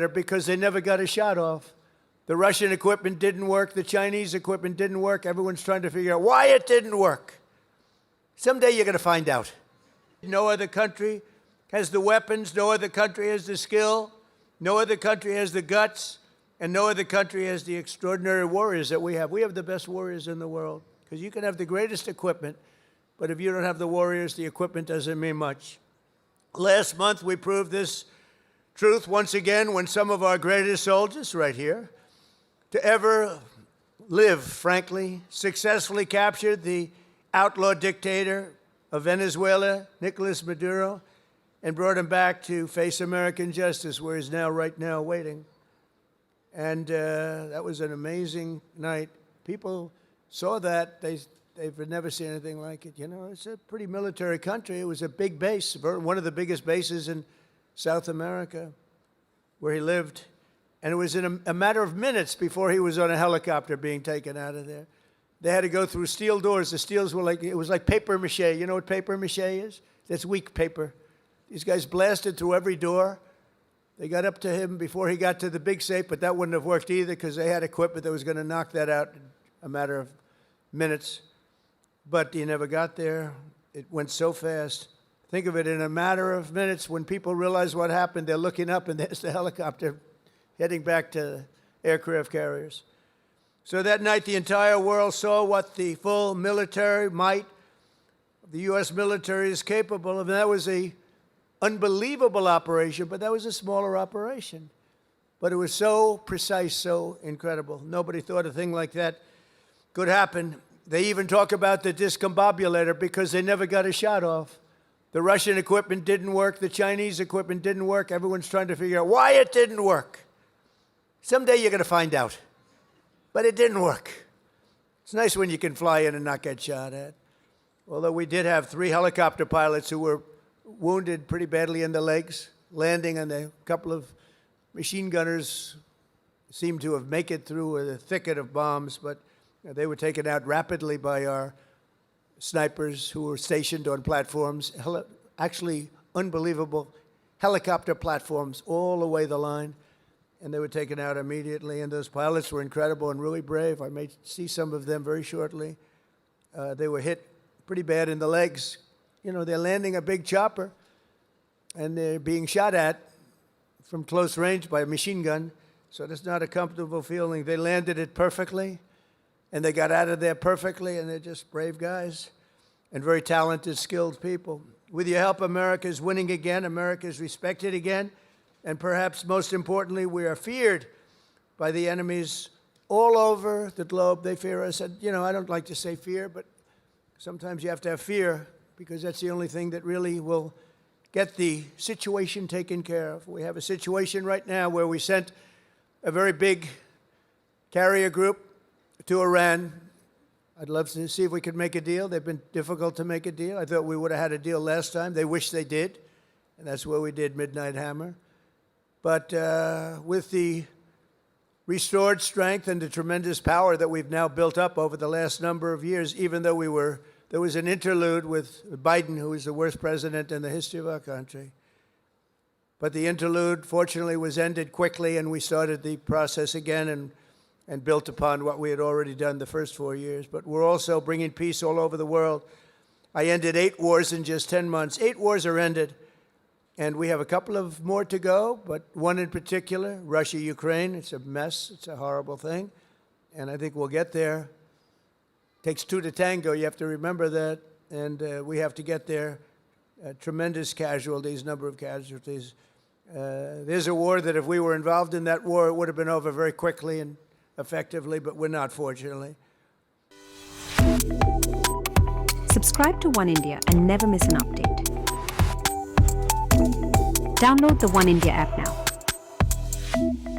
because they never got a shot off. The Russian equipment didn't work. The Chinese equipment didn't work. Everyone's trying to figure out why it didn't work. Someday you're going to find out. No other country has the weapons. No other country has the skill. No other country has the guts. And no other country has the extraordinary warriors that we have. We have the best warriors in the world. Because you can have the greatest equipment, but if you don't have the warriors, the equipment doesn't mean much. Last month, we proved this truth once again when some of our greatest soldiers, right here, to ever live, frankly, successfully captured the outlaw dictator of Venezuela, Nicolás Maduro, and brought him back to face American justice, where he's now, right now, waiting. And that was an amazing night. People saw that. They've never seen anything like it. You know, it's a pretty military country. It was a big base, one of the biggest bases in South America, where he lived. And it was in a matter of minutes before he was on a helicopter being taken out of there. They had to go through steel doors. The steels were like, it was like paper mache. You know what paper mache is? That's weak paper. These guys blasted through every door. They got up to him before he got to the big safe, but that wouldn't have worked either because they had equipment that was going to knock that out in a matter of minutes. But he never got there. It went so fast. Think of it, in a matter of minutes, when people realize what happened, they're looking up and there's the helicopter heading back to aircraft carriers. So that night, the entire world saw what the full military might of the U.S. military is capable of. And that was an unbelievable operation, but that was a smaller operation. But it was so precise, so incredible. Nobody thought a thing like that could happen. They even talk about the discombobulator because they never got a shot off. The Russian equipment didn't work. The Chinese equipment didn't work. Everyone's trying to figure out why it didn't work. Someday you're going to find out. But it didn't work. It's nice when you can fly in and not get shot at. Although we did have 3 helicopter pilots who were wounded pretty badly in the legs, landing, and a couple of machine gunners seemed to have made it through a thicket of bombs, but they were taken out rapidly by our snipers who were stationed on platforms, actually unbelievable helicopter platforms all the way the line, and they were taken out immediately. And those pilots were incredible and really brave. I may see some of them very shortly. They were hit pretty bad in the legs. You know, they're landing a big chopper, and they're being shot at from close range by a machine gun, so that's not a comfortable feeling. They landed it perfectly, and they got out of there perfectly, and they're just brave guys and very talented, skilled people. With your help, America is winning again. America is respected again. And perhaps most importantly, we are feared by the enemies all over the globe. They fear us. And, you know, I don't like to say fear, but sometimes you have to have fear because that's the only thing that really will get the situation taken care of. We have a situation right now where we sent a very big carrier group to Iran. I'd love to see if we could make a deal. They've been difficult to make a deal. I thought we would have had a deal last time. They wish they did, and that's where we did Midnight Hammer. But with the restored strength and the tremendous power that we've now built up over the last number of years, even though there was an interlude with Biden, who is the worst president in the history of our country. But the interlude, fortunately, was ended quickly, and we started the process again and built upon what we had already done the first 4 years. But we're also bringing peace all over the world. I ended 8 wars in just 10 months. 8 wars are ended. And we have a couple of more to go, but one in particular, Russia-Ukraine. It's a mess. It's a horrible thing. And I think we'll get there. It takes 2 to tango. You have to remember that. And we have to get there. Tremendous casualties, number of casualties. There's a war that if we were involved in that war, it would have been over very quickly and effectively, but we're not, fortunately. Subscribe to One India and never miss an update. Download the One India app now.